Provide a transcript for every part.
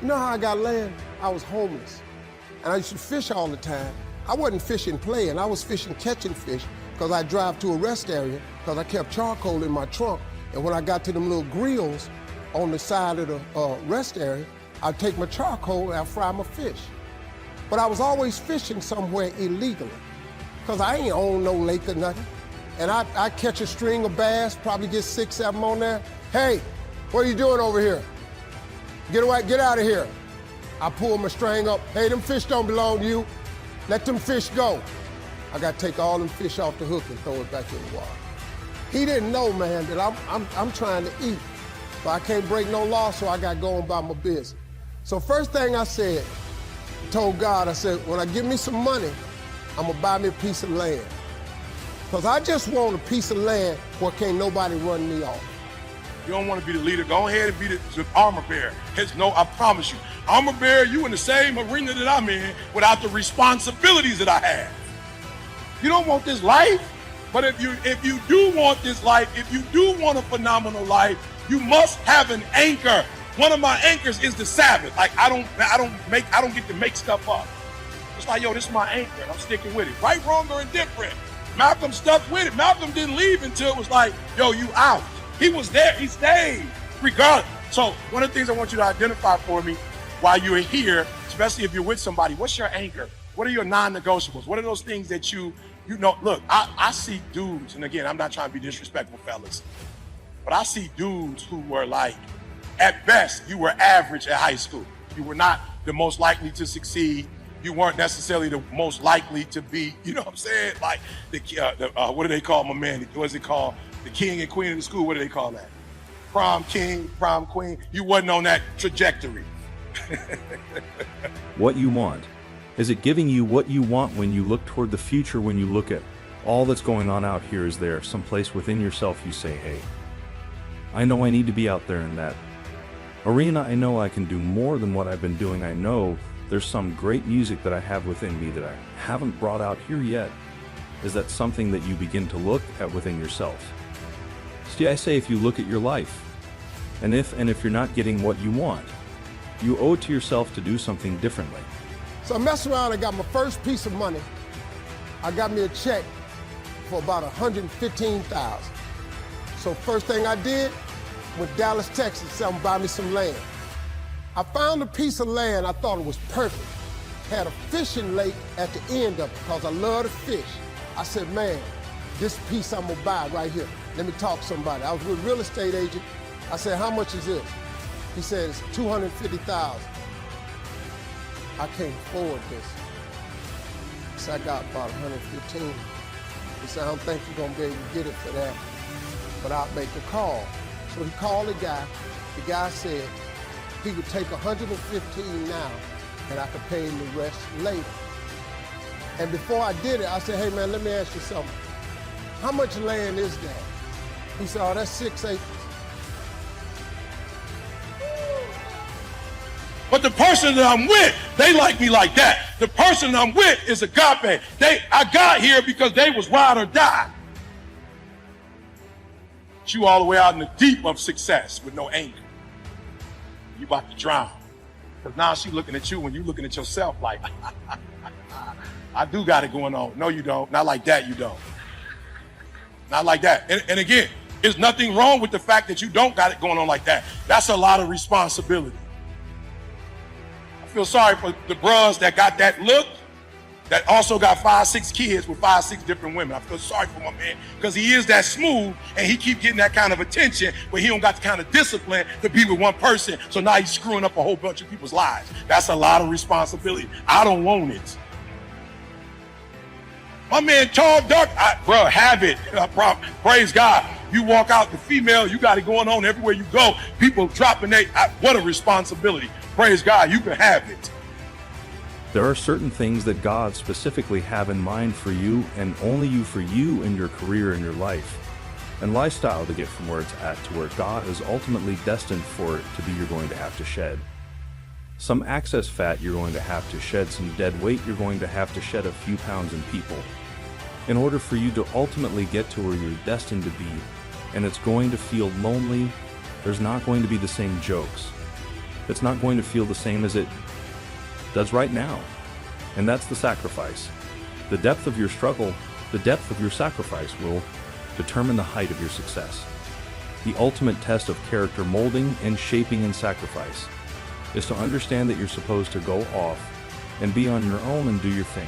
You know how I got land? I was homeless. And I used to fish all the time. I wasn't fishing playing, I was fishing catching fish because I drive to a rest area because I kept charcoal in my trunk. And when I got to them little grills on the side of the rest area, I'd take my charcoal and I'd fry my fish. But I was always fishing somewhere illegally because I ain't own no lake or nothing. And I catch a string of bass, probably get 6, 7 on there. Hey, what are you doing over here? Get away, get out of here. I pull my string up. Hey, them fish don't belong to you. Let them fish go. I got to take all them fish off the hook and throw it back in the water. He didn't know, man, that I'm trying to eat. But I can't break no law, so I got to go on by my business. So first thing I said, told God, I said, when I get me some money, I'm going to buy me a piece of land. Because I just want a piece of land where can't nobody run me off. You don't want to be the leader. Go ahead and be the armor bearer. I promise you. Armor bearer, you in the same arena that I'm in without the responsibilities that I have. You don't want this life, but if you do want this life, if you do want a phenomenal life, you must have an anchor. One of my anchors is the Sabbath. Like I don't get to make stuff up. It's like, yo, this is my anchor. I'm sticking with it. Right, wrong, or indifferent. Malcolm stuck with it. Malcolm didn't leave until it was like, yo, you out. He was there, he stayed, regardless. So one of the things I want you to identify for me while you're here, especially if you're with somebody, what's your anchor? What are your non-negotiables? What are those things that you know? Look, I see dudes, and again, I'm not trying to be disrespectful, fellas, but I see dudes who were like, at best, you were average at high school. You were not the most likely to succeed. You weren't necessarily the most likely to be, you know what I'm saying? Like, what do they call my man? What is it called? The king and queen of the school, what do they call that? Prom king, prom queen. You wasn't on that trajectory. What you want. Is it giving you what you want when you look toward the future, when you look at all that's going on out here? Is there someplace within yourself you say, hey, I know I need to be out there in that arena. I know I can do more than what I've been doing. I know there's some great music that I have within me that I haven't brought out here yet. Is that something that you begin to look at within yourself? See, I say if you look at your life, and if you're not getting what you want, you owe it to yourself to do something differently. So I messed around and got my first piece of money. I got me a check for about $115,000. So first thing I did, went to Dallas, Texas, said I'm buy me some land. I found a piece of land, I thought it was perfect. Had a fishing lake at the end of it because I love to fish. I said, man, this piece I'm gonna buy right here. Let me talk to somebody. I was with a real estate agent. I said, how much is this? He said, it's $250,000. I can't afford this. He said, I got about $115,000. He said, I don't think you're gonna be able to get it for that, but I'll make a call. So he called the guy. The guy said he would take $115,000 now, and I could pay him the rest later. And before I did it, I said, hey man, let me ask you something. How much land is that? He said, oh, that's 6 acres. But the person that I'm with, they like me like that. The person I'm with is agape. I got here because they was ride or die. You all the way out in the deep of success with no anchor. You about to drown. Because now she looking at you when you looking at yourself like, I do got it going on. No, you don't. Not like that, you don't. Not like that. And again, there's nothing wrong with the fact that you don't got it going on like that. That's a lot of responsibility. I feel sorry for the bros that got that look, that also got 5, 6 kids with 5, 6 different women. I feel sorry for my man because he is that smooth and he keep getting that kind of attention, but he don't got the kind of discipline to be with one person. So now he's screwing up a whole bunch of people's lives. That's a lot of responsibility. I don't want it. My man, tall, dark, bro, have it. Praise God. You walk out, the female, you got it going on everywhere you go. People dropping what a responsibility. Praise God, you can have it. There are certain things that God specifically have in mind for you and only you for you in your career and your life and lifestyle to get from where it's at to where God is ultimately destined for it to be. You're going to have to shed some excess fat. You're going to have to shed some dead weight. You're going to have to shed a few pounds in people in order for you to ultimately get to where you're destined to be. And it's going to feel lonely. There's not going to be the same jokes. It's not going to feel the same as it does right now. And that's the sacrifice. The depth of your struggle, the depth of your sacrifice will determine the height of your success. The ultimate test of character molding and shaping in sacrifice is to understand that you're supposed to go off and be on your own and do your thing.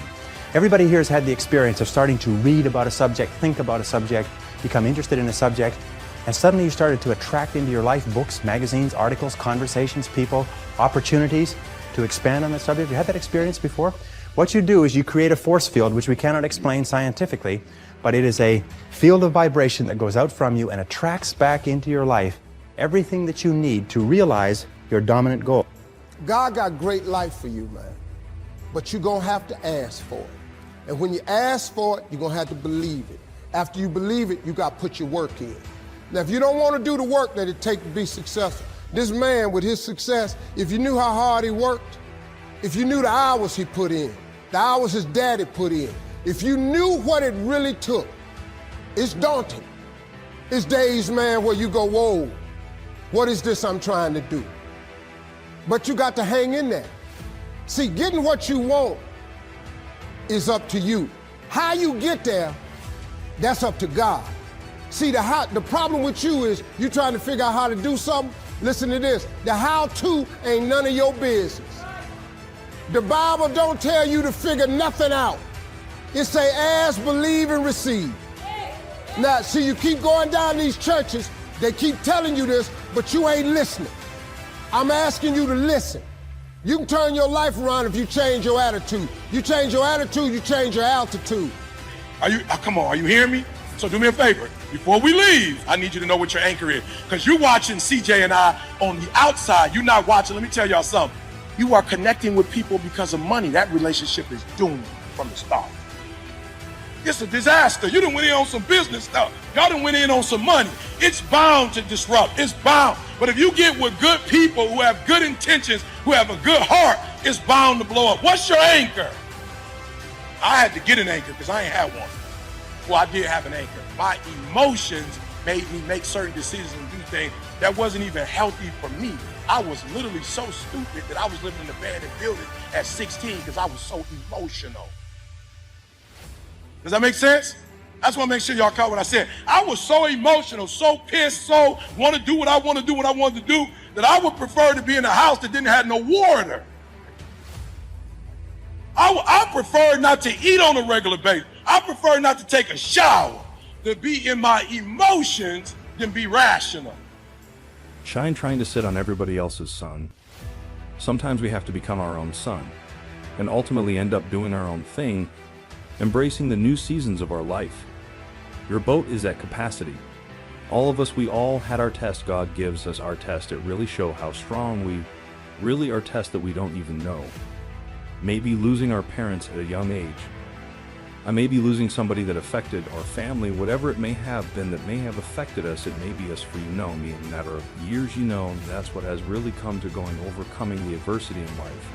Everybody here has had the experience of starting to read about a subject, think about a subject, become interested in a subject, and suddenly you started to attract into your life books, magazines, articles, conversations, people, opportunities to expand on that subject. You had that experience before? What you do is you create a force field, which we cannot explain scientifically, but it is a field of vibration that goes out from you and attracts back into your life everything that you need to realize your dominant goal. God got great life for you, man. But you're going to have to ask for it. And when you ask for it, you're going to have to believe it. After you believe it, you got to put your work in. Now, if you don't want to do the work that it takes to be successful, this man with his success, if you knew how hard he worked, if you knew the hours he put in, the hours his daddy put in, if you knew what it really took, it's daunting. It's days, man, where you go, whoa, what is this I'm trying to do? But you got to hang in there. See, getting what you want is up to you. How you get there, that's up to God. See, the problem with you is you trying to figure out how to do something. Listen to this. The how-to ain't none of your business. The Bible don't tell you to figure nothing out. It say ask, believe, and receive. Now, see, you keep going down these churches, they keep telling you this, but you ain't listening. I'm asking you to listen. You can turn your life around if you change your attitude. You change your attitude, you change your altitude. Come on, are you hearing me? So do me a favor. Before we leave, I need you to know what your anchor is. Because you're watching CJ and I on the outside. You're not watching. Let me tell y'all something. You are connecting with people because of money. That relationship is doomed from the start. It's a disaster. You done went in on some business stuff. Y'all done went in on some money. It's bound to disrupt. It's bound. But if you get with good people who have good intentions, who have a good heart, it's bound to blow up. What's your anchor? I had to get an anchor because I ain't had one. Well, I did have an anchor. My emotions made me make certain decisions and do things that wasn't even healthy for me. I was literally so stupid that I was living in an abandoned building at 16 because I was so emotional. Does that make sense? I just want to make sure y'all caught what I said. I was so emotional, so pissed, so want to do what I want to do, what I wanted to do, that I would prefer to be in a house that didn't have no water. I prefer not to eat on a regular basis. I prefer not to take a shower, to be in my emotions than be rational. Shine trying to sit on everybody else's sun. Sometimes we have to become our own sun, and ultimately end up doing our own thing, embracing the new seasons of our life. Your boat is at capacity. All of us, we all had our test. God gives us our test. It really show how strong we really are, tests that we don't even know. Maybe losing our parents at a young age. I may be losing somebody that affected our family, whatever it may have been that may have affected us. It may be us for me in a matter of years, that's what has really come to overcoming the adversity in life.